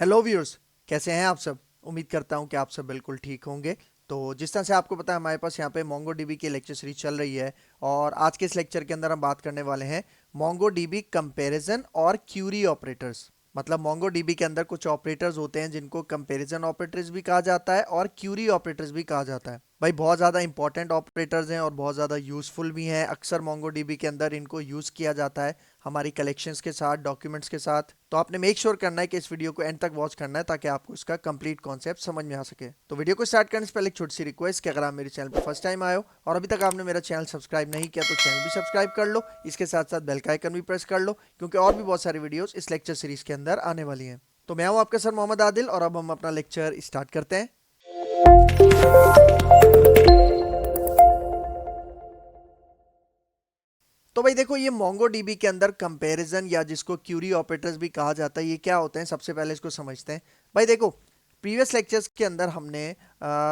Hello viewers, कैसे हैं आप सब। उम्मीद करता हूं कि आप सब बिल्कुल ठीक होंगे। तो जिस तरह से आपको पता है हमारे पास यहाँ पे मोंगो डीबी की लेक्चर सीरीज चल रही है और आज के इस लेक्चर के अंदर हम बात करने वाले हैं मोंगो डीबी कंपैरिजन और क्यूरी ऑपरेटर्स। मतलब मोंगो डीबी के अंदर कुछ ऑपरेटर्स होते हैं जिनको कंपैरिजन ऑपरेटर्स भी कहा जाता है और क्यूरी ऑपरेटर्स भी कहा जाता है। भाई बहुत ज़्यादा इंपॉर्टेंट ऑपरेटर्स हैं और बहुत ज़्यादा यूज़फुल भी हैं। अक्सर मोंगो डीबी के अंदर इनको यूज़ किया जाता है हमारी कलेक्शंस के साथ, डॉक्यूमेंट्स के साथ। तो आपने मेक श्योर करना है कि इस वीडियो को एंड तक वॉच करना है ताकि आपको इसका कंप्लीट कॉन्सेप्ट समझ में आ सके। तो वीडियो को स्टार्ट करने से पहले एक छोटी सी रिक्वेस्ट कि अगर आप मेरे चैनल पर फर्स्ट टाइम आए हो और अभी तक आपने मेरा चैनल सब्सक्राइब नहीं किया तो चैनल भी सब्सक्राइब कर लो। इसके साथ साथ बेल का आइकन भी प्रेस कर लो क्योंकि और भी बहुत सारी वीडियोस इस लेक्चर सीरीज के अंदर आने वाली हैं। तो मैं हूं आपका सर मोहम्मद आदिल और अब हम अपना लेक्चर स्टार्ट करते हैं। तो भाई देखो, ये मोंगो डीबी के अंदर कंपैरिजन या जिसको क्यूरी ऑपरेटर्स भी कहा जाता है, ये क्या होते हैं सबसे पहले इसको समझते हैं। भाई देखो, प्रीवियस लेक्चर्स के अंदर हमने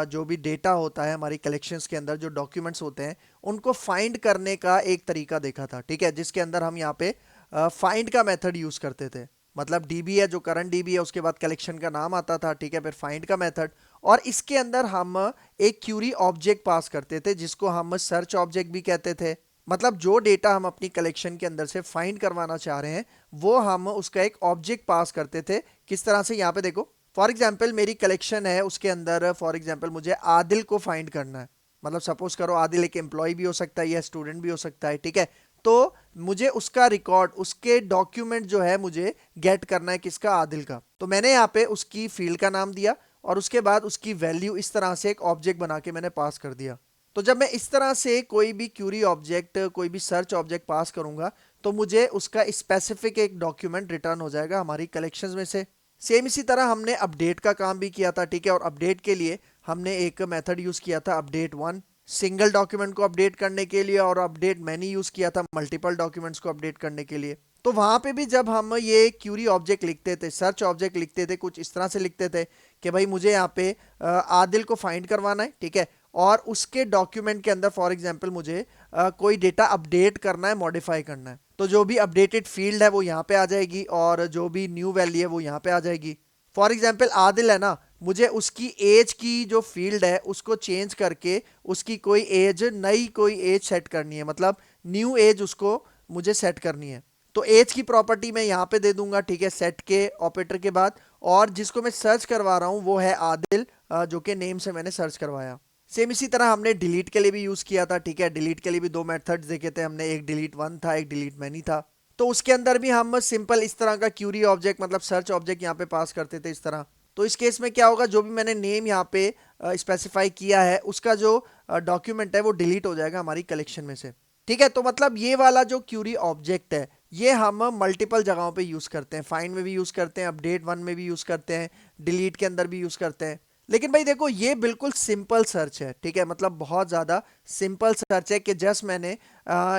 जो भी डेटा होता है हमारी कलेक्शंस के अंदर, जो डॉक्यूमेंट्स होते हैं उनको फाइंड करने का एक तरीका देखा था। ठीक है, जिसके अंदर हम यहाँ पे फाइंड का मेथड यूज करते थे। मतलब डीबी है, जो करंट डीबी है, उसके बाद कलेक्शन का नाम आता था। ठीक है, फिर फाइंड का मेथड और इसके अंदर हम एक क्यूरी ऑब्जेक्ट पास करते थे जिसको हम सर्च ऑब्जेक्ट भी कहते थे। मतलब जो डेटा हम अपनी कलेक्शन के अंदर से फाइंड करवाना चाह रहे हैं वो हम उसका एक ऑब्जेक्ट पास करते थे। किस तरह से, यहाँ पे देखो, फॉर एग्जाम्पल मेरी कलेक्शन है, उसके अंदर फॉर एग्जाम्पल मुझे आदिल को फाइंड करना है। मतलब सपोज करो आदिल एक एम्प्लॉय भी हो सकता है या स्टूडेंट भी हो सकता है। ठीक है, तो मुझे उसका रिकॉर्ड, उसके डॉक्यूमेंट जो है मुझे गेट करना है, किसका, आदिल का। तो मैंने यहाँ पे उसकी फील्ड का नाम दिया और उसके बाद उसकी वैल्यू इस तरह से एक ऑब्जेक्ट बना के मैंने पास कर दिया। तो जब मैं इस तरह से कोई भी क्यूरी ऑब्जेक्ट, कोई भी सर्च ऑब्जेक्ट पास करूंगा तो मुझे उसका स्पेसिफिक एक डॉक्यूमेंट रिटर्न हो जाएगा हमारी कलेक्शंस में से। सेम इसी तरह हमने अपडेट का काम भी किया था। ठीक है, और अपडेट के लिए हमने एक मेथड यूज किया था, अपडेट वन, सिंगल डॉक्यूमेंट को अपडेट करने के लिए, और अपडेट मैनी यूज किया था मल्टीपल डॉक्यूमेंट्स को अपडेट करने के लिए। तो वहां पे भी जब हम ये क्यूरी ऑब्जेक्ट लिखते थे, सर्च ऑब्जेक्ट लिखते थे, कुछ इस तरह से लिखते थे कि भाई मुझे यहाँ पे आदिल को फाइंड करवाना है। ठीक है, और उसके डॉक्यूमेंट के अंदर फॉर एग्जांपल मुझे कोई डेटा अपडेट करना है, मॉडिफाई करना है, तो जो भी अपडेटेड फील्ड है वो यहाँ पे आ जाएगी और जो भी न्यू वैल्यू है वो यहाँ पे आ जाएगी। फॉर एग्जांपल आदिल है ना, मुझे उसकी एज की जो फील्ड है उसको चेंज करके उसकी कोई एज, नई कोई एज सेट करनी है। मतलब न्यू एज उसको मुझे सेट करनी है। तो एज की प्रॉपर्टी मैं यहाँ पे दे दूंगा। ठीक है, सेट के ऑपरेटर के बाद। और जिसको मैं सर्च करवा रहा हूँ वो है आदिल, जो कि नेम से मैंने सर्च करवाया। सेम इसी तरह हमने डिलीट के लिए भी यूज किया था। ठीक है, डिलीट के लिए भी दो मेथड्स देखे थे हमने, एक डिलीट वन था, एक डिलीट मैनी था। तो उसके अंदर भी हम सिंपल इस तरह का क्यूरी ऑब्जेक्ट, मतलब सर्च ऑब्जेक्ट यहाँ पे पास करते थे इस तरह। तो इस केस में क्या होगा, जो भी मैंने नेम यहाँ पे स्पेसिफाई किया है उसका जो डॉक्यूमेंट है वो डिलीट हो जाएगा हमारी कलेक्शन में से। ठीक है, तो मतलब ये वाला जो क्यूरी ऑब्जेक्ट है ये हम मल्टीपल जगहों पे यूज करते हैं। फाइंड में भी यूज करते हैं, अपडेट वन में भी यूज करते हैं, डिलीट के अंदर भी यूज करते हैं। लेकिन भाई देखो, ये बिल्कुल सिंपल सर्च है। ठीक है, मतलब बहुत ज़्यादा सिंपल सर्च है कि जस्ट मैंने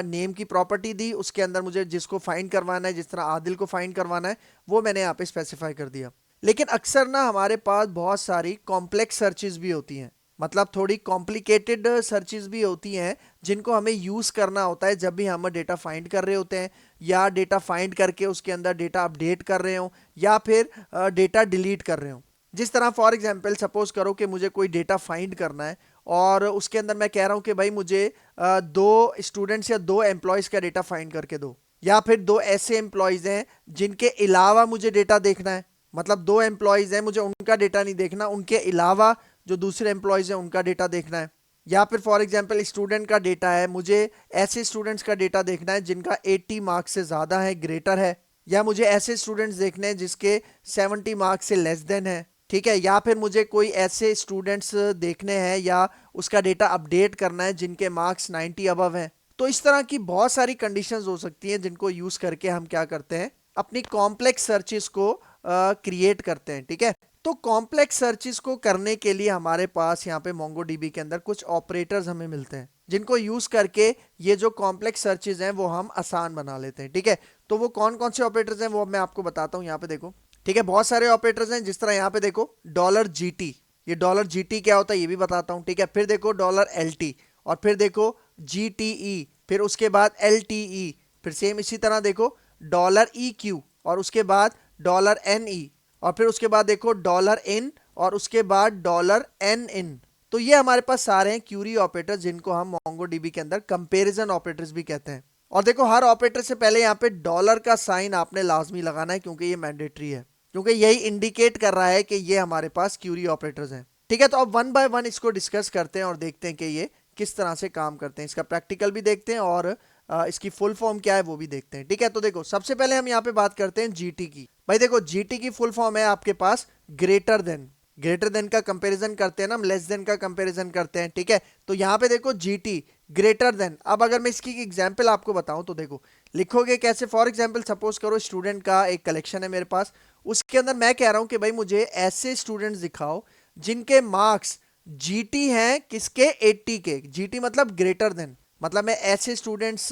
नेम की प्रॉपर्टी दी, उसके अंदर मुझे जिसको फाइंड करवाना है, जिस तरह आदिल को फाइंड करवाना है, वो मैंने यहाँ पे स्पेसिफाई कर दिया। लेकिन अक्सर ना हमारे पास बहुत सारी कॉम्प्लेक्स सर्चेज भी होती हैं। मतलब थोड़ी कॉम्प्लिकेटेड सर्चेज भी होती हैं जिनको हमें यूज़ करना होता है जब भी हम डेटा फाइंड कर रहे होते हैं, या डेटा फाइंड करके उसके अंदर डेटा अपडेट कर रहे हो, या फिर डेटा डिलीट कर रहे हो। जिस तरह फॉर एग्जांपल सपोज करो कि मुझे कोई डेटा फाइंड करना है और उसके अंदर मैं कह रहा हूँ कि भाई मुझे दो स्टूडेंट्स या दो एम्प्लॉयज़ का डेटा फाइंड करके दो, या फिर दो ऐसे एम्प्लॉयज़ हैं जिनके अलावा मुझे डेटा देखना है। मतलब दो एम्प्लॉयज़ हैं, मुझे उनका डेटा नहीं देखना, उनके अलावा जो दूसरे एम्प्लॉयज़ हैं उनका डेटा देखना है। या फिर फॉर एग्जांपल स्टूडेंट का डेटा है, मुझे ऐसे स्टूडेंट्स का डेटा देखना है जिनका 80 मार्क्स से ज़्यादा है, ग्रेटर है। या मुझे ऐसे स्टूडेंट्स देखने हैं जिसके 70 मार्क्स से लेस देन है। ठीक है, या फिर मुझे कोई ऐसे स्टूडेंट्स देखने हैं या उसका डेटा अपडेट करना है जिनके मार्क्स 90 अबव हैं। तो इस तरह की बहुत सारी कंडीशंस हो सकती हैं जिनको यूज़ करके हम क्या करते हैं, अपनी कॉम्प्लेक्स सर्चेस को क्रिएट करते हैं। ठीक है, तो कॉम्प्लेक्स सर्चेस को करने के लिए हमारे पास यहाँ पे मोंगोडीबी के अंदर कुछ ऑपरेटर्स हमें मिलते हैं जिनको यूज करके ये जो कॉम्प्लेक्स सर्चेस हैं वो हम आसान बना लेते हैं। ठीक है, तो वो कौन कौन से ऑपरेटर्स हैं वो मैं आपको बताता हूँ। यहाँ पे देखो, ठीक है, बहुत सारे ऑपरेटर्स हैं। जिस तरह यहाँ पे देखो डॉलर जीटी, ये डॉलर जीटी क्या होता है ये भी बताता हूँ। ठीक है, फिर देखो डॉलर एलटी, और फिर देखो जीटीई, फिर उसके बाद एलटीई, फिर सेम इसी तरह देखो डॉलर ई क्यू, और उसके बाद डॉलर एन ई, और फिर उसके बाद देखो डॉलर इन और उसके बाद डॉलर एन इन। तो ये हमारे पास सारे हैं क्यूरी ऑपरेटर्स जिनको हम मोंगोडीबी के अंदर कंपैरिजन ऑपरेटर्स भी कहते हैं। और देखो हर ऑपरेटर से पहले यहाँ पे डॉलर का साइन आपने लाजमी लगाना है क्योंकि ये मैंडेटरी है, क्योंकि यही इंडिकेट कर रहा है कि ये हमारे पास क्यूरी ऑपरेटर्स हैं। ठीक है, तो अब वन बाय वन इसको डिस्कस करते हैं और देखते हैं कि ये किस तरह से काम करते हैं। इसका प्रैक्टिकल भी देखते हैं और इसकी फुल फॉर्म क्या है वो भी देखते हैं। ठीक है, तो देखो सबसे पहले हम यहाँ पे बात करते हैं जीटी की। भाई देखो जीटी की फुल फॉर्म है आपके पास ग्रेटर देन। ग्रेटर देन का कंपैरिजन करते हैं ना हम, लेस देन का कंपैरिजन करते हैं। ठीक है, तो यहाँ पे देखो जीटी ग्रेटर देन। अब अगर मैं इसकी एग्जांपल आपको बताऊं तो देखो लिखोगे कैसे। फॉर एग्जांपल सपोज करो स्टूडेंट का एक कलेक्शन है मेरे पास, उसके अंदर मैं कह रहा हूं कि भाई मुझे ऐसे स्टूडेंट्स दिखाओ जिनके मार्क्स जीटी हैं किसके, 80 के। जीटी मतलब ग्रेटर देन, मतलब मैं ऐसे स्टूडेंट्स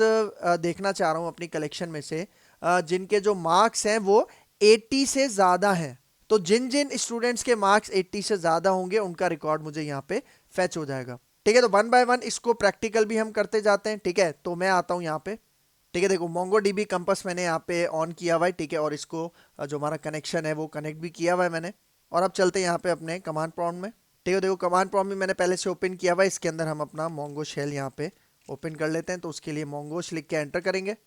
देखना चाह रहा हूं अपनी कलेक्शन में से जिनके जो मार्क्स हैं वो 80 से ज्यादा हैं। तो जिन जिन स्टूडेंट्स के मार्क्स 80 से ज्यादा होंगे उनका रिकॉर्ड मुझे यहाँ पे फेच हो जाएगा। ठीक है, तो वन बाय वन इसको प्रैक्टिकल भी हम करते जाते हैं। ठीक है, तो मैं आता हूँ यहाँ पे। ठीक है, देखो मोंगो डीबी कंपस मैंने यहाँ पे ऑन किया हुआ है। ठीक है, और इसको जो हमारा कनेक्शन है वो कनेक्ट भी किया हुआ है मैंने। और अब चलते हैं यहाँ पे अपने कमांड प्रॉम्प्ट में। ठीक है, देखो कमांड प्रॉम्प्ट भी मैंने पहले से ओपन किया हुआ है। इसके अंदर हम अपना मोंगो शेल यहाँ पे ओपन कर लेते हैं। तो उसके लिए मोंगोश लिख के एंटर करेंगे।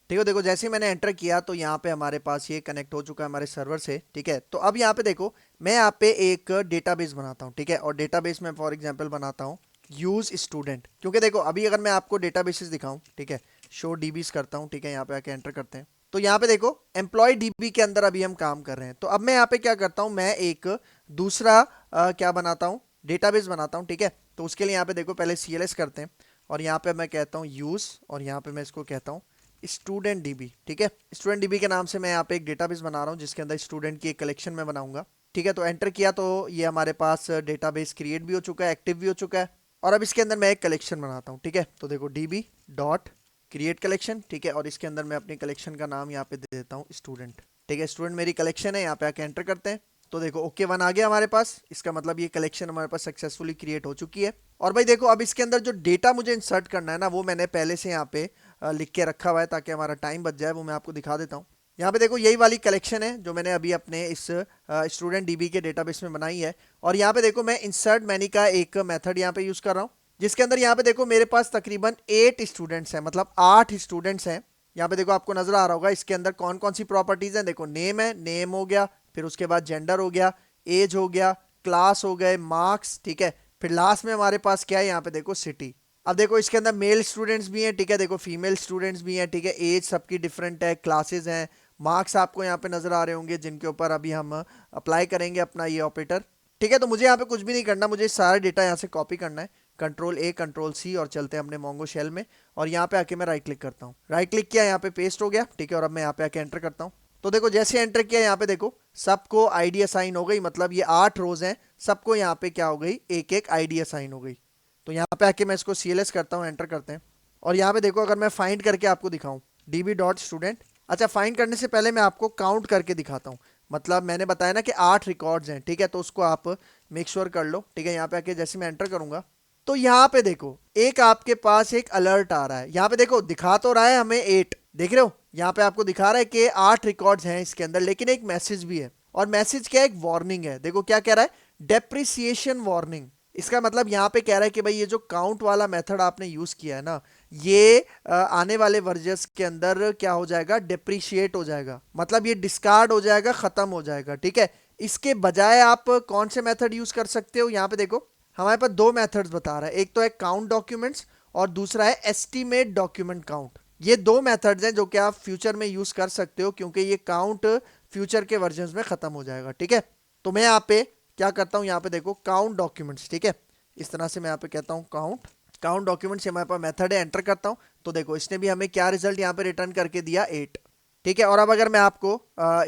ठीक है, देखो जैसे ही मैंने एंटर किया तो यहाँ पे हमारे पास ये कनेक्ट हो चुका है हमारे सर्वर से। ठीक है, तो अब यहाँ पे देखो मैं यहाँ पे एक डेटाबेस बनाता हूँ। ठीक है, और डेटाबेस में फॉर एग्जांपल बनाता हूँ यूज स्टूडेंट, क्योंकि देखो अभी अगर मैं आपको डेटाबेसेस दिखाऊं, ठीक है, शो डीबीज करता हूँ। ठीक है, यहाँ पे आके एंटर करते हैं। तो यहाँ पे देखो एम्प्लॉय डीबी के अंदर अभी हम काम कर रहे हैं। तो अब मैं यहाँ पे क्या करता हूँ, मैं एक दूसरा क्या बनाता हूँ, डेटाबेस बनाता हूँ। ठीक है, तो उसके लिए यहाँ पे देखो पहले CLS करते हैं और यहाँ पे मैं कहता हूँ यूज और यहाँ पे मैं इसको कहता हूँ स्टूडेंट डीबी। ठीक है, स्टूडेंट डीबी के नाम से मैं यहाँ पे एक डेटाबेस बना रहा हूँ जिसके अंदर स्टूडेंट की एक कलेक्शन में बनाऊंगा। ठीक है, तो एंटर किया तो ये हमारे पास डेटाबेस क्रिएट भी हो चुका है, एक्टिव भी हो चुका है। और अब इसके अंदर मैं एक कलेक्शन बनाता हूँ। ठीक है, तो देखो डीबी डॉट क्रिएट कलेक्शन। ठीक है, और इसके अंदर मैं अपनी कलेक्शन का नाम यहाँ पे दे देता हूँ स्टूडेंट। ठीक है, स्टूडेंट मेरी कलेक्शन है, यहाँ पे आके एंटर करते हैं। तो देखो ओके वन आ गया हमारे पास। इसका मतलब ये कलेक्शन हमारे पास सक्सेसफुली क्रिएट हो चुकी है। और भाई देखो अब इसके अंदर जो डेटा मुझे इंसर्ट करना है ना वो मैंने पहले से यहाँ पे लिख के रखा हुआ है ताकि हमारा टाइम बच जाए। वो मैं आपको दिखा देता हूँ। यहाँ पे देखो यही वाली कलेक्शन है जो मैंने अभी अपने इस स्टूडेंट डीबी के डेटाबेस में बनाई है। और यहाँ पे देखो मैं इंसर्ट मैनी का एक मेथड यहाँ पे यूज कर रहा हूँ जिसके अंदर यहाँ पे देखो मेरे पास तकरीबन 8 स्टूडेंट्स हैं, मतलब 8 स्टूडेंट्स हैं। यहाँ पे देखो आपको नजर आ रहा होगा इसके अंदर कौन कौन सी प्रॉपर्टीज हैं। देखो नेम है, नेम हो गया, फिर उसके बाद जेंडर हो गया, एज हो गया, क्लास हो गए, मार्क्स। ठीक है, फिर लास्ट में हमारे पास क्या है, यहाँ पे देखो सिटी। अब देखो इसके अंदर मेल स्टूडेंट्स भी हैं। ठीक है, देखो फीमेल स्टूडेंट्स भी हैं। ठीक है, एज सबकी डिफरेंट है, क्लासेस हैं, मार्क्स आपको यहाँ पे नजर आ रहे होंगे जिनके ऊपर अभी हम अप्लाई करेंगे अपना ये ऑपरेटर। ठीक है, तो मुझे यहाँ पे कुछ भी नहीं करना, मुझे सारा डेटा यहाँ से कॉपी करना है। Ctrl+A Ctrl+C और चलते हैं अपने मोंगो शेल में। और यहाँ पे आके मैं राइट क्लिक करता हूँ, राइट क्लिक किया, यहाँ पे पेस्ट हो गया। ठीक है, और अब मैं यहाँ पे आके एंटर करता हूँ। तो देखो जैसे एंटर किया यहाँ पे देखो सबको आईडी असाइन हो गई, मतलब ये 8 रोज हैं, सबको यहाँ पे क्या हो गई, एक एक आईडी असाइन हो गई। तो यहाँ पे आके मैं इसको CLS करता हूँ, एंटर करते हैं। और यहाँ पे देखो अगर मैं फाइंड करके आपको दिखाऊं db.student, अच्छा फाइंड करने से पहले मैं आपको काउंट करके दिखाता हूँ। मतलब मैंने बताया ना कि 8 रिकॉर्ड्स हैं। ठीक है, तो उसको आप मेक श्योर कर लो। ठीक है, यहाँ पे आके जैसे मैं एंटर करूंगा तो यहाँ पे देखो एक आपके पास एक अलर्ट आ रहा है। यहाँ पे देखो दिखा तो रहा है हमें 8, देख रहे हो, यहाँ पे आपको दिखा रहा है कि 8 रिकॉर्ड्स हैं इसके अंदर, लेकिन एक मैसेज भी है। और मैसेज क्या है, एक वार्निंग है। देखो क्या कह रहा है, डेप्रिसिएशन वार्निंग। इसका मतलब यहाँ पे कह रहा है कि भाई ये जो काउंट वाला मेथड आपने यूज किया है ना, ये आने वाले वर्जन्स के अंदर क्या हो जाएगा, डेप्रिशिएट हो जाएगा, मतलब ये डिस्कार्ड हो जाएगा, खत्म हो जाएगा। ठीक है, इसके बजाय आप कौन से मेथड यूज कर सकते हो, यहाँ पे देखो हमारे पास 2 मेथड्स बता रहा है, एक तो है काउंट डॉक्यूमेंट्स और दूसरा है एस्टीमेट डॉक्यूमेंट काउंट। ये 2 मेथड्स हैं जो कि आप फ्यूचर में यूज कर सकते हो क्योंकि ये काउंट फ्यूचर के वर्जन्स में खत्म हो जाएगा। ठीक है, तो मैं यहाँ पे क्या करता हूँ, यहाँ पे देखो काउंट डॉक्यूमेंट्स। ठीक है, इस तरह से मैं यहाँ पे कहता हूँ काउंट डॉक्यूमेंट्स, हमारे पास मेथड है, एंटर करता हूँ। तो देखो इसने भी हमें क्या रिजल्ट यहाँ पे रिटर्न करके दिया, 8। ठीक है, और अब अगर मैं आपको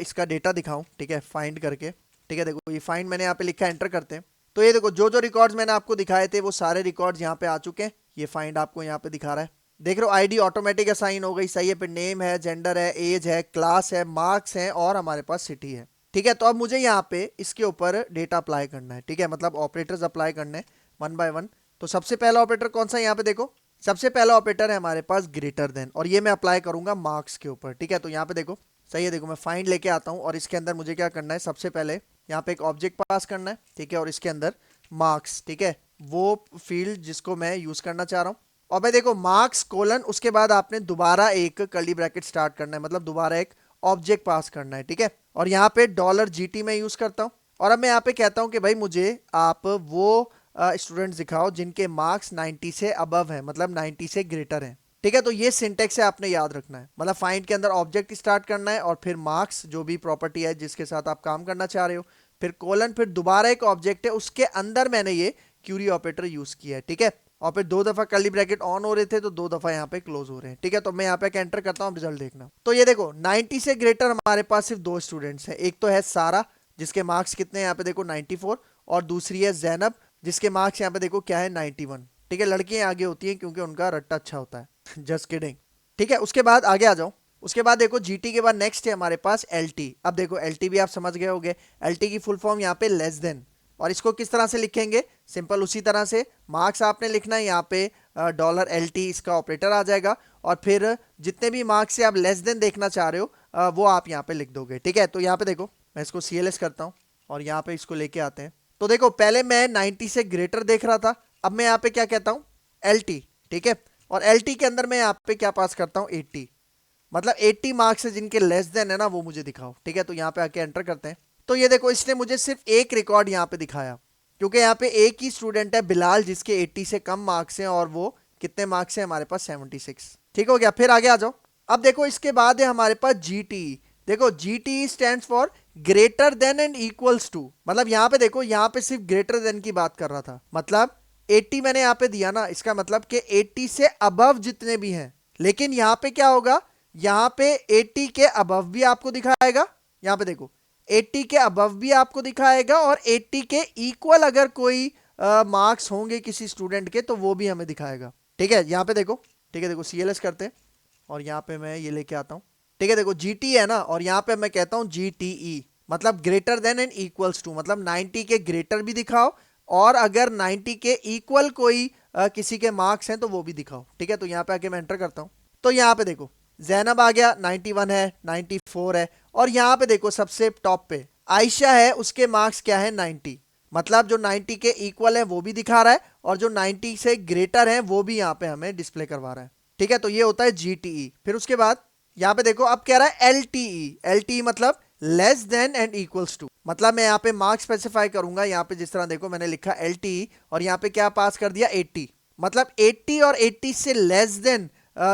इसका डेटा दिखाऊं, ठीक है, फाइंड करके। ठीक है, देखो ये फाइंड मैंने यहाँ पे लिखा है, एंटर करते हैं। तो ये देखो जो जो रिकॉर्ड्स मैंने आपको दिखाए थे वो सारे रिकॉर्ड्स यहाँ पे आ चुके हैं। ये फाइंड आपको यहाँ पे दिखा रहा है, देख रहे हो, आईडी ऑटोमेटिक असाइन हो गई, सही है। फिर नेम है, जेंडर है, एज है, क्लास है, मार्क्स है और हमारे पास सिटी है। ठीक है, तो अब मुझे यहाँ पे इसके ऊपर डेटा अप्लाई करना है। ठीक है, मतलब ऑपरेटर्स अप्लाई करने हैं वन बाय वन। तो सबसे पहला ऑपरेटर कौन सा है, यहाँ पे देखो सबसे पहला ऑपरेटर है हमारे पास ग्रेटर देन, और ये मैं अप्लाई करूंगा मार्क्स के ऊपर। ठीक है, तो यहाँ पे देखो सही है, देखो मैं फाइंड लेके आता हूँ और इसके अंदर मुझे क्या करना है, सबसे पहले यहाँ पे एक ऑब्जेक्ट पास करना है, ठीक है, और इसके अंदर मार्क्स, ठीक है, वो फील्ड जिसको मैं यूज करना चाह रहा हूँ। और भाई देखो मार्क्स कोलन, उसके बाद आपने दोबारा एक कर्ली ब्रैकेट स्टार्ट करना है, मतलब दोबारा एक ऑब्जेक्ट पास करना है, ठीक है। और यहाँ पे $GT में यूज करता हूँ और अब मैं यहाँ पे कहता हूँ कि भाई मुझे आप वो स्टूडेंट्स दिखाओ जिनके मार्क्स 90 से अबव है, मतलब 90 से ग्रेटर है, ठीक है। तो ये सिंटेक्स है, आपने याद रखना है, मतलब फाइंड के अंदर ऑब्जेक्ट स्टार्ट करना है और फिर मार्क्स जो भी प्रॉपर्टी है जिसके साथ आप काम करना चाह रहे हो, फिर कोलन, फिर दोबारा एक ऑब्जेक्ट है, उसके अंदर मैंने ये क्यूरी ऑपरेटर यूज किया है, ठीक है। और फिर 2 दफा कर्ली ब्रैकेट ऑन हो रहे थे तो 2 दफा यहाँ पे क्लोज हो रहे हैं, ठीक है। तो मैं यहाँ पे एंटर करता हूँ, रिजल्ट देखना। तो ये देखो 90 से ग्रेटर हमारे पास सिर्फ 2 स्टूडेंट्स हैं, एक तो है सारा जिसके मार्क्स कितने हैं यहाँ पे देखो 94, और दूसरी है जैनब जिसके मार्क्स यहाँ पे देखो क्या है 91, ठीक है। लड़कियां आगे होती हैं क्योंकि उनका रट्टा अच्छा होता है जस्ट किडिंग, ठीक है। उसके बाद आगे आ जाओ, उसके बाद देखो जीटी के बाद नेक्स्ट है हमारे पास एलटी। अब देखो एलटी भी आप समझ गए होंगे, एलटी की फुल फॉर्म यहाँ पे लेस देन, और इसको किस तरह से लिखेंगे, सिंपल उसी तरह से मार्क्स आपने लिखना है, यहाँ पे $LT इसका ऑपरेटर आ जाएगा, और फिर जितने भी मार्क्स से आप लेस देन देखना चाह रहे हो वो आप यहाँ पे लिख दोगे, ठीक है। तो यहाँ पे देखो मैं इसको CLS करता हूँ और यहाँ पे इसको लेके आते हैं। तो देखो पहले मैं 90 से ग्रेटर देख रहा था, अब मैं यहाँ पे क्या कहता हूँ LT, ठीक है। और LT के अंदर मैं यहाँ पे क्या पास करता हूँ 80, मतलब 80 मार्क्स है जिनके लेस देन है ना, वो मुझे दिखाओ, ठीक है। तो यहाँ पे आके एंटर करते हैं। तो ये देखो इसने मुझे सिर्फ एक रिकॉर्ड यहाँ पे दिखाया, क्योंकि यहाँ पे एक ही स्टूडेंट है बिलाल जिसके 80 से कम मार्क्स हैं, और वो कितने मार्क्स हैं हमारे पास 76, ठीक हो गया। फिर आगे आ जाओ, अब देखो इसके बाद है हमारे पास GT। देखो GT stands for greater than and equals to, मतलब यहाँ पे देखो यहाँ पे सिर्फ ग्रेटर देन की बात कर रहा था, मतलब 80 मैंने यहाँ पे दिया ना, इसका मतलब कि 80 से अबव जितने भी हैं। लेकिन यहाँ पे क्या होगा, यहाँ पे 80 के अबव भी आपको दिखाएगा, यहाँ पे देखो 80 के अबव भी आपको दिखाएगा, और 80 के इक्वल अगर कोई मार्क्स होंगे किसी स्टूडेंट के तो वो भी हमें दिखाएगा, ठीक है। यहाँ पे देखो, ठीक है, देखो CLS करते हैं और यहाँ पे मैं ये लेके आता हूँ, ठीक है। देखो GT है ना, और यहाँ पे मैं कहता हूँ GTE, मतलब greater than and equals to, मतलब 90 के ग्रेटर भी दिखाओ, और अगर 90 के इक्वल कोई किसी के मार्क्स हैं तो वो भी दिखाओ, ठीक है। तो यहाँ पे आके मैं एंटर करता हूँ, तो यहाँ पे देखो जैनब आ गया 91 है, 94 है, और यहाँ पे देखो सबसे टॉप पे आयशा है, उसके मार्क्स क्या है 90, मतलब जो 90 के इक्वल है वो भी दिखा रहा है, और जो 90 से ग्रेटर है वो भी यहाँ पे हमें डिस्प्ले करवा रहा है, ठीक है। तो ये होता है GTE। फिर उसके बाद यहाँ पे देखो अब कह रहा है LTE मतलब less than and equals to, मतलब मैं यहाँ पे मार्क्स स्पेसिफाई करूंगा, यहाँ पे जिस तरह देखो मैंने लिखा LTE और यहाँ पे क्या पास कर दिया 80, मतलब 80 और 80 से लेस देन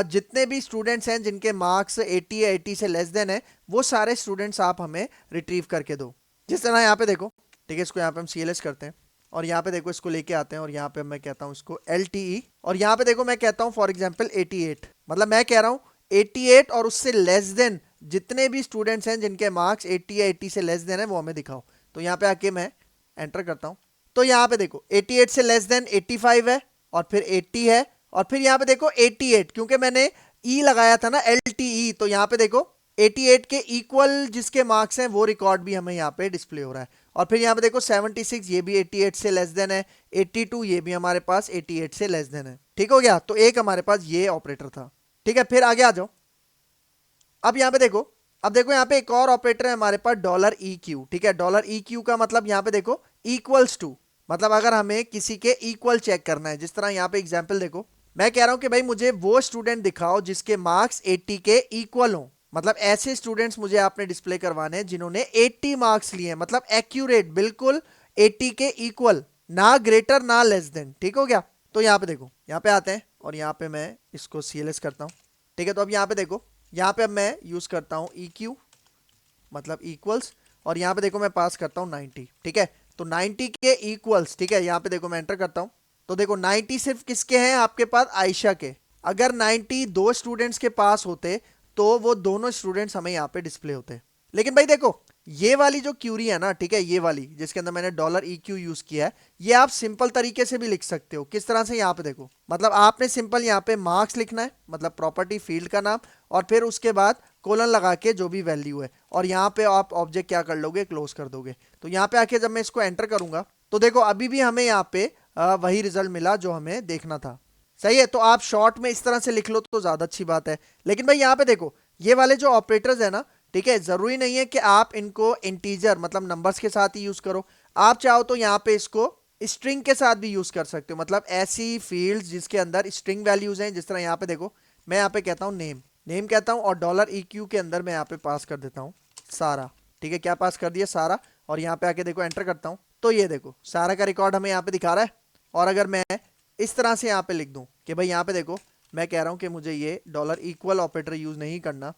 जितने भी स्टूडेंट्स हैं जिनके मार्क्स 80 या 80 से लेस देन है, वो सारे स्टूडेंट्स आप हमें रिट्रीव करके दो। जिस तरह यहाँ पे देखो, ठीक है, इसको यहाँ पे हम CLS करते हैं और यहाँ पे देखो इसको लेके आते हैं, और यहाँ पे मैं कहता हूँ इसको LTE, और यहाँ पे देखो मैं कहता हूँ फॉर एग्जाम्पल 88, मतलब मैं कह रहा हूँ 88 और उससे लेस देन जितने भी स्टूडेंट्स हैं जिनके मार्क्स 80 या 80 से लेस देन है वो हमें दिखाओ। तो यहाँ पे आके मैं एंटर करता हूँ, तो यहाँ पे देखो 88 से लेस देन 85 है, और फिर 80 है, और फिर यहाँ पे देखो 88, क्योंकि मैंने E लगाया था ना LTE, तो यहाँ पे देखो 88 के इक्वल जिसके मार्क्स हैं वो रिकॉर्ड भी हमें यहाँ पे डिस्प्ले हो रहा है। और फिर यहाँ पे देखो 76, ये भी 88 से लेस देन है, 82 ये भी हमारे पास 88 से लेस देन है, ठीक हो गया। तो एक हमारे पास ये ऑपरेटर था, ठीक है। फिर आगे आ जाओ, अब यहाँ पे देखो, अब देखो यहाँ पे एक और ऑपरेटर है हमारे पास $EQ, ठीक है। $EQ का मतलब यहाँ पे देखो इक्वल्स टू, मतलब अगर हमें किसी के इक्वल चेक करना है, जिस तरह यहाँ पे एग्जांपल देखो मैं कह रहा हूं कि भाई मुझे वो स्टूडेंट दिखाओ जिसके मार्क्स 80 के इक्वल हो, मतलब ऐसे स्टूडेंट्स मुझे आपने डिस्प्ले करवाने हैं जिन्होंने 80 मार्क्स लिए हैं, मतलब एक्यूरेट बिल्कुल 80 के इक्वल, ना ग्रेटर ना लेस देन, ठीक हो गया। तो यहाँ पे देखो, यहाँ पे आते हैं और यहाँ पे मैं इसको CLS करता हूँ, ठीक है। तो अब यहाँ पे देखो, यहाँ पे अब मैं यूज करता हूँ EQ मतलब इक्वल्स, और यहाँ पे देखो मैं पास करता हूँ 90, ठीक है। तो 90 के इक्वल्स, ठीक है, यहाँ पे देखो मैं एंटर करता हूँ, तो देखो 90 सिर्फ किसके हैं आपके पास, आयशा के। अगर 90 दो स्टूडेंट्स के पास होते तो वो दोनों स्टूडेंट्स हमें यहाँ पे डिस्प्ले होते। लेकिन भाई देखो ये वाली जो क्यूरी है ना, ठीक है, ये वाली जिसके अंदर मैंने $EQ यूज किया है, ये आप सिंपल तरीके से भी लिख सकते हो। किस तरह से, यहाँ पे देखो, मतलब आपने सिंपल यहाँ पे मार्क्स लिखना है, मतलब प्रॉपर्टी फील्ड का नाम, और फिर उसके बाद कोलन लगा के जो भी वैल्यू है, और यहाँ पे आप ऑब्जेक्ट क्या कर लोगे, क्लोज कर दोगे। तो यहाँ पे आके जब मैं इसको एंटर करूंगा तो देखो अभी भी हमें यहाँ पे वही रिजल्ट मिला जो हमें देखना था, सही है। तो आप शॉर्ट में इस तरह से लिख लो तो ज्यादा अच्छी बात है। लेकिन भाई यहाँ पे देखो ये वाले जो ऑपरेटर्स है ना, ठीक है, जरूरी नहीं है कि आप इनको इंटीजर मतलब नंबर्स के साथ ही यूज करो, आप चाहो तो यहाँ पे इसको स्ट्रिंग के साथ भी यूज कर सकते हो, मतलब ऐसी फील्ड्स जिसके अंदर स्ट्रिंग वैल्यूज हैं, जिस तरह यहाँ पे देखो मैं यहाँ पे कहता हूँ नेम, नेम कहता हूँ और डॉलर EQ के अंदर मैं यहाँ पे पास कर देता हूँ सारा। ठीक है, क्या पास कर दिया, सारा। और यहाँ पे आके देखो एंटर करता हूँ तो ये देखो सारा का रिकॉर्ड हमें यहाँ पे दिखा रहा है। और अगर मैं इस तरह से यहाँ पे लिख दूँ कि भाई यहाँ पे देखो मैं कह रहा हूँ कि मुझे ये डॉलर इक्वल ऑपरेटर यूज नहीं करना,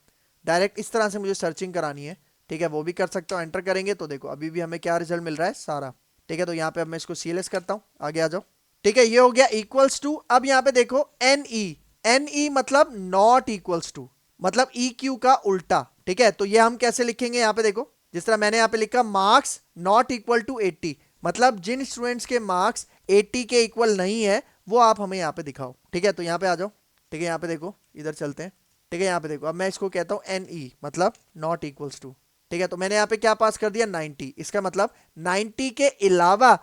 डायरेक्ट इस तरह से मुझे सर्चिंग करानी है, ठीक है, वो भी कर सकता हूँ। एंटर करेंगे तो देखो अभी भी हमें क्या रिजल्ट मिल रहा है, सारा। ठीक है, तो यहाँ पे अब मैं इसको CLS करता हूँ, आगे आ जाओ। ठीक है, ये हो गया इक्वल्स टू। अब यहाँ पे देखो NE, NE मतलब नॉट इक्वल्स टू, मतलब EQ का उल्टा। ठीक है, तो ये हम कैसे लिखेंगे, यहाँ पे देखो जिस तरह मैंने यहाँ पे लिखा मार्क्स नॉट इक्वल टू 80, मतलब जिन स्टूडेंट्स के मार्क्स 80 के इक्वल नहीं है वो आप हमें यहाँ पे दिखाओ। ठीक है, तो यहाँ पे आ जाओ। ठीक है, यहाँ पे देखो इधर चलते हैं। ठीक है, यहाँ पे देखो अब मैं इसको कहता हूँ NE मतलब नॉट इक्वल्स टू। ठीक है, तो मैंने यहाँ पे क्या पास कर दिया, 90। इसका मतलब 90 के अलावा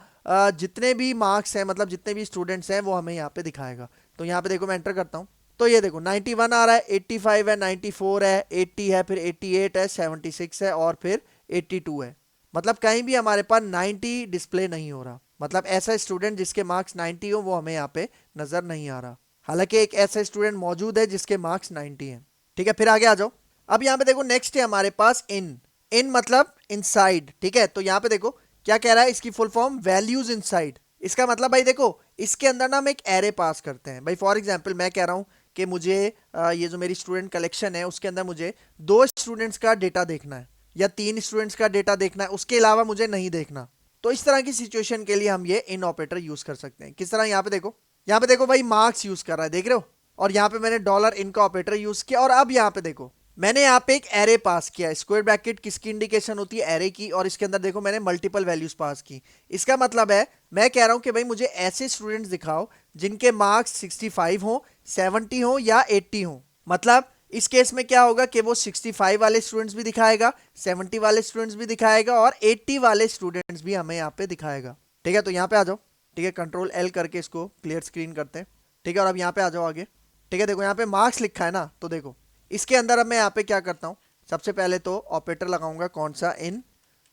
जितने भी मार्क्स हैं, मतलब जितने भी स्टूडेंट्स हैं वो हमें यहाँ पे दिखाएगा। तो यहाँ पे देखो मैं एंटर करता हूँ तो ये देखो 91 आ रहा है, 85 है, 94 है, 80 है, फिर 88 है, 76 है और फिर 82 है। मतलब कहीं भी हमारे पास 90 डिस्प्ले नहीं हो रहा, मतलब ऐसा स्टूडेंट जिसके मार्क्स 90 हो वो हमें यहाँ पे नजर नहीं आ रहा। हालांकि एक ऐसा स्टूडेंट मौजूद है जिसके मार्क्स 90 हैं। ठीक है, फिर आगे आ जाओ। अब यहाँ पे देखो नेक्स्ट है हमारे पास इन, इन मतलब इनसाइड। ठीक है, तो यहाँ पे देखो क्या कह रहा है, इसकी फुल फॉर्म वैल्यूज इनसाइड। इसका मतलब भाई देखो इसके अंदर ना हम एक एरे पास करते हैं। भाई फॉर एग्जांपल मैं कह रहा हूँ कि मुझे ये जो मेरी स्टूडेंट कलेक्शन है उसके अंदर मुझे 2 स्टूडेंट्स का डेटा देखना है या 3 स्टूडेंट्स का डेटा देखना है, उसके अलावा मुझे नहीं देखना। तो इस तरह की सिचुएशन के लिए हम ये इन ऑपरेटर यूज कर सकते हैं। किस तरह, यहाँ पे देखो, यहाँ पे देखो भाई मार्क्स यूज कर रहा है, देख रहे हो, और यहाँ पे मैंने डॉलर इन का ऑपरेटर यूज किया। और अब यहाँ पे देखो मैंने यहाँ पे एक एरे पास किया। स्क्वायर ब्रैकेट किसकी इंडिकेशन होती है, एरे की, और इसके अंदर देखो मैंने मल्टीपल वैल्यूज पास की। इसका मतलब है मैं कह रहा हूं कि भाई मुझे ऐसे स्टूडेंट्स दिखाओ जिनके मार्क्स 65 हो, 70 हो या 80 हो। मतलब इस केस में क्या होगा कि वो 65 वाले स्टूडेंट्स भी दिखाएगा, 70 वाले स्टूडेंट्स भी दिखाएगा और 80 वाले स्टूडेंट्स भी हमें यहाँ पे दिखाएगा। ठीक है, तो यहाँ पे आ जाओ। ठीक है, कंट्रोल L करके इसको क्लियर स्क्रीन करते हैं। ठीक है, और अब यहाँ पे आ जाओ आगे। ठीक है, देखो यहाँ पे मार्क्स लिखा है ना, तो देखो इसके अंदर अब मैं यहाँ पे क्या करता हूँ, सबसे पहले तो ऑपरेटर लगाऊंगा कौन सा, इन,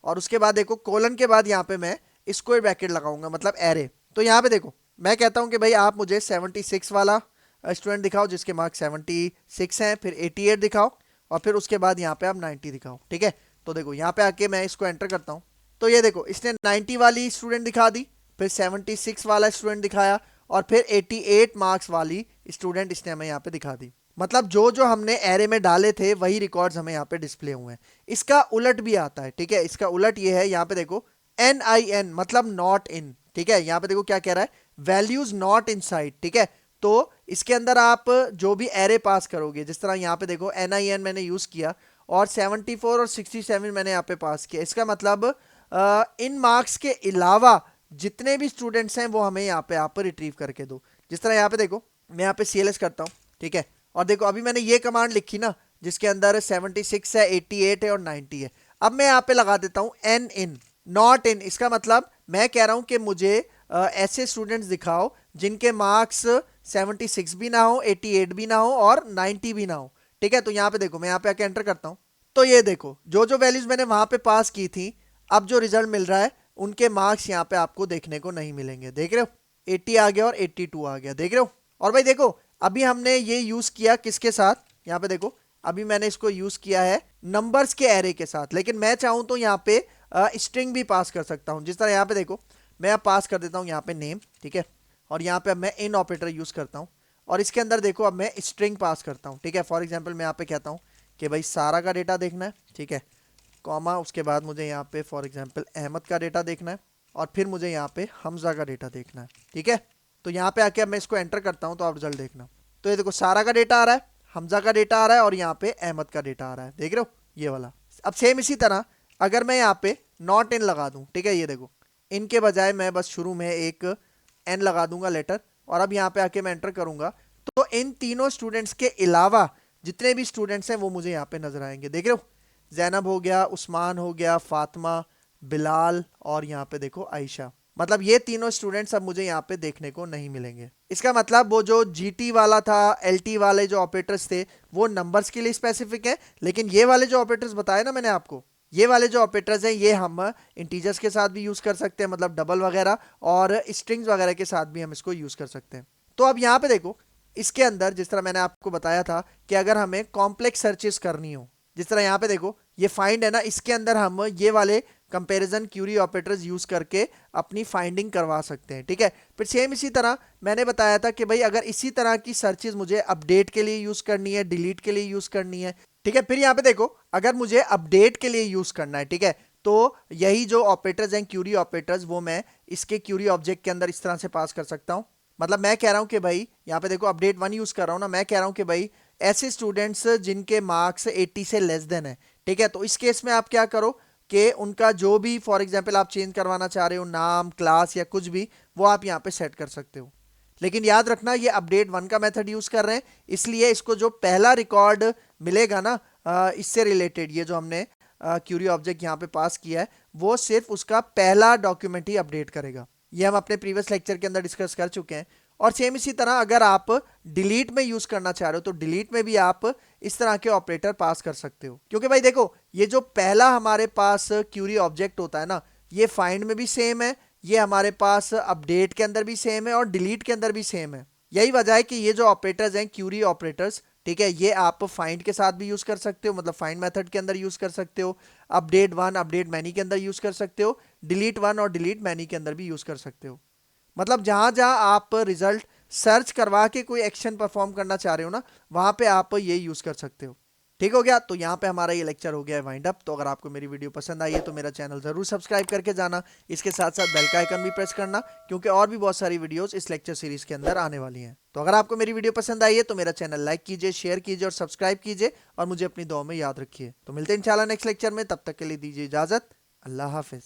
और उसके बाद देखो कोलन के बाद यहाँ पे मैं स्क्वायर ब्रैकेट लगाऊंगा मतलब एरे। तो यहाँ पे देखो मैं कहता हूँ कि भाई आप मुझे 76 वाला स्टूडेंट दिखाओ जिसके मार्क्स 76 हैं, फिर 88 दिखाओ और फिर उसके बाद यहाँ पे आप 90 दिखाओ। ठीक है, तो देखो यहाँ पे आके मैं इसको एंटर करता हूँ तो ये देखो इसने 90 वाली स्टूडेंट दिखा दी, फिर 76 वाला स्टूडेंट दिखाया और फिर 88 मार्क्स वाली स्टूडेंट इसने हमें यहाँ पे दिखा दी। मतलब जो जो हमने एरे में डाले थे वही रिकॉर्ड्स हमें यहाँ पे डिस्प्ले हुए हैं। इसका उलट भी आता है। ठीक है, इसका उलट ये है, यहाँ पे देखो NIN मतलब नॉट इन। ठीक है, यहाँ पे देखो क्या कह रहा है, वैल्यूज नॉट इनसाइड। ठीक है, तो इसके अंदर आप जो भी एरे पास करोगे, जिस तरह यहाँ पे देखो NIN मैंने यूज किया और 74 और 67 मैंने यहाँ पे पास किया। इसका मतलब इन मार्क्स के अलावा जितने भी स्टूडेंट्स हैं वो हमें यहाँ पे आप रिट्रीव करके दो। जिस तरह यहाँ पे देखो मैं यहाँ पे CLS करता हूँ। ठीक है, और देखो अभी मैंने ये कमांड लिखी ना जिसके अंदर 76 है, 88 है और 90 है। अब मैं यहाँ पे लगा देता हूँ एन इन, नॉट इन। इसका मतलब मैं कह रहा हूँ कि मुझे ऐसे स्टूडेंट्स दिखाओ जिनके मार्क्स 76 भी ना हो, 88 भी ना हो और 90 भी ना हो। ठीक है, तो यहाँ पे देखो मैं यहाँ पे आके एंटर करता हूँ तो ये देखो जो जो वैल्यूज मैंने वहां पे पास की थी, अब जो रिजल्ट मिल रहा है उनके मार्क्स यहाँ पे आपको देखने को नहीं मिलेंगे। देख रहे हो, 80 आ गया और 82 आ गया, देख रहे हो। और भाई देखो अभी हमने ये यूज किया किसके साथ, यहाँ पे देखो अभी मैंने इसको यूज किया है नंबर्स के एरे के साथ, लेकिन मैं चाहूँ तो यहाँ पे स्ट्रिंग भी पास कर सकता हूँ। जिस तरह यहाँ पे देखो मैं अब पास कर देता हूँ यहाँ पे नेम। ठीक है, और यहाँ पे अब मैं इन ऑपरेटर यूज करता हूँ और इसके अंदर देखो अब मैं स्ट्रिंग पास करता हूँ। ठीक है, फॉर एग्जाम्पल मैं यहाँ पे कहता हूँ कि भाई सारा का डेटा देखना है। ठीक है, कॉमा, उसके बाद मुझे यहाँ पे फॉर एग्जांपल अहमद का डेटा देखना है और फिर मुझे यहाँ पे हमजा का डेटा देखना है। ठीक है, तो यहाँ पे आके अब मैं इसको एंटर करता हूँ तो आप रिजल्ट देखना। तो ये देखो सारा का डेटा आ रहा है, हमजा का डेटा आ रहा है और यहाँ पे अहमद का डेटा आ रहा है, देख रहे हो ये वाला। अब सेम इसी तरह अगर मैं यहाँ पे नॉट इन लगा दूँ, ठीक है, ये देखो इनके बजाय मैं बस शुरू में एक एन लगा दूंगा लेटर और अब यहाँ पे आके मैं एंटर करूंगा तो इन तीनों स्टूडेंट्स के अलावा जितने भी स्टूडेंट्स हैं वो मुझे यहाँ पे नजर आएंगे। देख रहे हो, जैनब हो गया, उस्मान हो गया, फातिमा, बिलाल और यहाँ पे देखो आयशा। मतलब ये तीनों स्टूडेंट्स अब मुझे यहाँ पे देखने को नहीं मिलेंगे। इसका मतलब वो जो जीटी वाला था, एलटी वाले जो ऑपरेटर्स थे वो नंबर्स के लिए स्पेसिफिक है, लेकिन ये वाले जो ऑपरेटर्स बताए ना मैंने आपको, ये वाले जो ऑपरेटर्स हैं ये हम इंटीजर्स के साथ भी यूज कर सकते हैं, मतलब डबल वगैरह, और स्ट्रिंग्स वगैरह के साथ भी हम इसको यूज कर सकते हैं। तो अब यहाँ पे देखो, इसके अंदर जिस तरह मैंने आपको बताया था कि अगर हमें कॉम्प्लेक्स सर्चेस करनी हो, जिस तरह यहाँ पे देखो ये फाइंड है ना, इसके अंदर हम ये वाले कंपैरिजन क्यूरी ऑपरेटर्स यूज करके अपनी फाइंडिंग करवा सकते हैं, ठीक है। फिर सेम इसी तरह मैंने बताया था कि भाई अगर इसी तरह की सर्चेस मुझे अपडेट के लिए यूज करनी है, डिलीट के लिए यूज करनी है, ठीक है। फिर यहाँ पे देखो अगर मुझे अपडेट के लिए यूज करना है, ठीक है, तो यही जो ऑपरेटर्स हैं क्यूरी ऑपरेटर्स, वो मैं इसके क्यूरी ऑब्जेक्ट के अंदर इस तरह से पास कर सकता हूँ। मतलब मैं कह रहा हूं कि भाई यहाँ पे देखो अपडेट 1 यूज कर रहा हूं ना, मैं कह रहा हूं कि भाई ऐसे स्टूडेंट्स जिनके मार्क्स 80 से लेस देन है, ठीक है, तो इस केस में आप क्या करो कि उनका जो भी फॉर एग्जांपल आप चेंज करवाना चाह रहे हो, नाम, क्लास या कुछ भी, वो आप यहाँ पे सेट कर सकते हो। लेकिन याद रखना ये अपडेट 1 का मेथड यूज कर रहे हैं, इसलिए इसको जो पहला रिकॉर्ड मिलेगा ना इससे रिलेटेड, ये जो हमने क्यूरी ऑब्जेक्ट यहाँ पे पास किया है, वो सिर्फ उसका पहला डॉक्यूमेंट ही अपडेट करेगा। ये हम अपने प्रीवियस लेक्चर के अंदर डिस्कस कर चुके हैं। और सेम इसी तरह अगर आप डिलीट में यूज करना चाह रहे हो तो डिलीट में भी आप इस तरह के ऑपरेटर पास कर सकते हो, क्योंकि भाई देखो ये जो पहला हमारे पास क्यूरी ऑब्जेक्ट होता है ना, ये फाइंड में भी सेम है, ये हमारे पास अपडेट के अंदर भी सेम है और डिलीट के अंदर भी सेम है। यही वजह है कि ये जो ऑपरेटर्स हैं क्यूरी ऑपरेटर्स, ठीक है, ये आप फाइंड के साथ भी यूज कर सकते हो, मतलब फाइंड मेथड के अंदर यूज कर सकते हो, अपडेट 1 अपडेट मैनी के अंदर यूज कर सकते हो, डिलीट 1 और डिलीट मैनी के अंदर भी यूज कर सकते हो। मतलब जहां जहां आप रिजल्ट सर्च करवा के कोई एक्शन परफॉर्म करना चाह रहे हो ना, वहां पे आप ये यूज कर सकते हो। ठीक हो गया, तो यहाँ पे हमारा ये लेक्चर हो गया है वाइंड अप। तो अगर आपको मेरी वीडियो पसंद आई है तो मेरा चैनल जरूर सब्सक्राइब करके जाना, इसके साथ साथ बेल का आइकन भी प्रेस करना, क्योंकि और भी बहुत सारी वीडियोस इस लेक्चर सीरीज के अंदर आने वाली हैं। तो अगर आपको मेरी वीडियो पसंद आई है तो मेरा चैनल लाइक कीजिए, शेयर कीजिए और सब्सक्राइब कीजिए, और मुझे अपनी दुआ में याद रखिए। तो मिलते हैं इंशाल्लाह नेक्स्ट लेक्चर में, तब तक के लिए दीजिए इजाजत। अल्लाह हाफिज।